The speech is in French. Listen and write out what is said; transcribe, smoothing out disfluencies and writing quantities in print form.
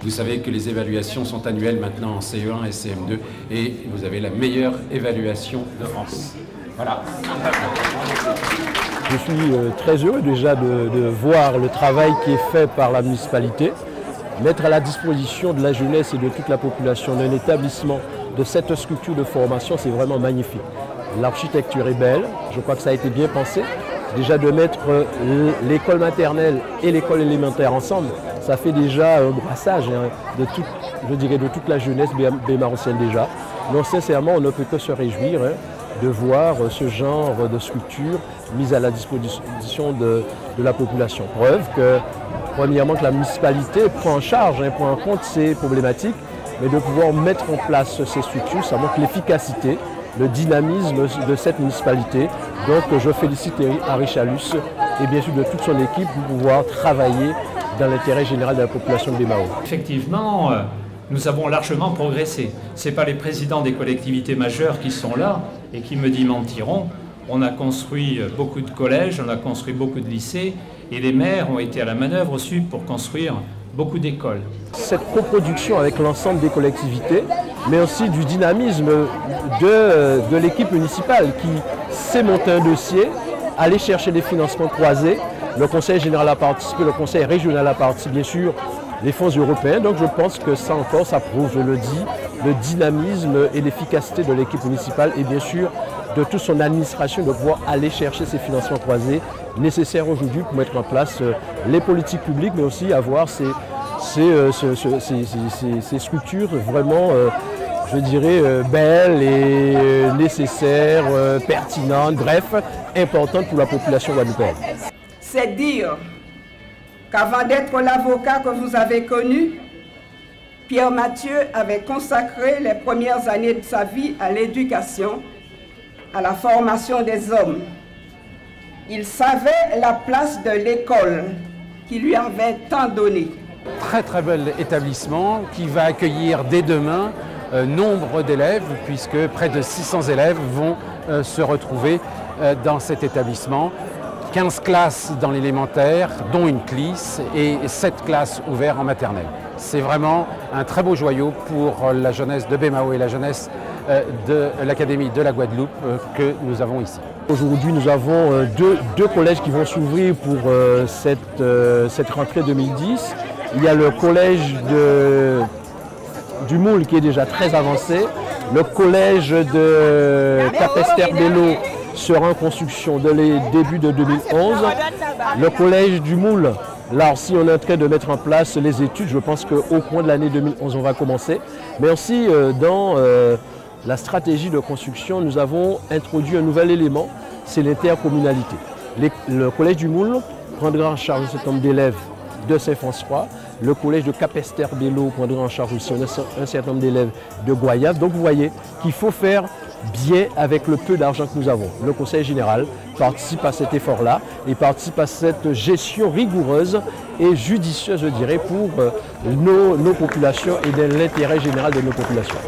Vous savez que les évaluations sont annuelles maintenant en CE1 et CM2 et vous avez la meilleure évaluation de France. Voilà. Je suis très heureux déjà de voir le travail qui est fait par la municipalité, mettre à la disposition de la jeunesse et de toute la population d'un établissement de cette structure de formation, c'est vraiment magnifique. L'architecture est belle, je crois que ça a été bien pensé. Déjà de mettre l'école maternelle et l'école élémentaire ensemble, ça fait déjà un brassage de toute la jeunesse bémarossienne déjà. Donc sincèrement, on ne peut que se réjouir de voir ce genre de structure mise à la disposition de la population. Preuve que, premièrement, que la municipalité prend en charge, prend en compte ces problématiques, mais de pouvoir mettre en place ces structures, ça montre l'efficacité, le dynamisme de cette municipalité. Donc je félicite Harry Chalus et bien sûr de toute son équipe pour pouvoir travailler dans l'intérêt général de la population de Bémao. Effectivement, nous avons largement progressé. Ce n'est pas les présidents des collectivités majeures qui sont là et qui me mentiront. On a construit beaucoup de collèges, on a construit beaucoup de lycées et les maires ont été à la manœuvre aussi pour construire beaucoup d'écoles. Cette coproduction avec l'ensemble des collectivités, mais aussi du dynamisme de l'équipe municipale qui sait monter un dossier, aller chercher des financements croisés. Le conseil général a participé, le conseil régional a participé, bien sûr, les fonds européens. Donc je pense que ça encore, ça prouve, je le dis, le dynamisme et l'efficacité de l'équipe municipale et bien sûr de toute son administration de pouvoir aller chercher ces financements croisés nécessaires aujourd'hui pour mettre en place les politiques publiques, mais aussi avoir ces structures vraiment, je dirais, belles et nécessaires, pertinentes, bref, importantes pour la population guadeloupéenne. C'est dire qu'avant d'être l'avocat que vous avez connu, Pierre Mathieu avait consacré les premières années de sa vie à l'éducation, à la formation des hommes. Il savait la place de l'école qui lui avait tant donné. Très très bel établissement qui va accueillir dès demain nombre d'élèves puisque près de 600 élèves vont se retrouver dans cet établissement. 15 classes dans l'élémentaire, dont une CLIS, et 7 classes ouvertes en maternelle. C'est vraiment un très beau joyau pour la jeunesse de Bémao et la jeunesse de l'Académie de la Guadeloupe que nous avons ici. Aujourd'hui, nous avons deux collèges qui vont s'ouvrir pour cette rentrée 2010. Il y a le collège du Moule qui est déjà très avancé, le collège de Capester-Bello sera en construction dès le début de 2011. Le collège du Moule, là aussi on est en train de mettre en place les études, je pense qu'au cours de l'année 2011 on va commencer. Mais aussi dans la stratégie de construction, nous avons introduit un nouvel élément, c'est l'intercommunalité. Le collège du Moule prendra en charge un certain nombre d'élèves de Saint-François. Le collège de Capester-Bello prendra en charge aussi un certain nombre d'élèves de Goyave. Donc vous voyez qu'il faut faire bien avec le peu d'argent que nous avons. Le Conseil général participe à cet effort-là et participe à cette gestion rigoureuse et judicieuse, je dirais, pour nos populations et de l'intérêt général de nos populations.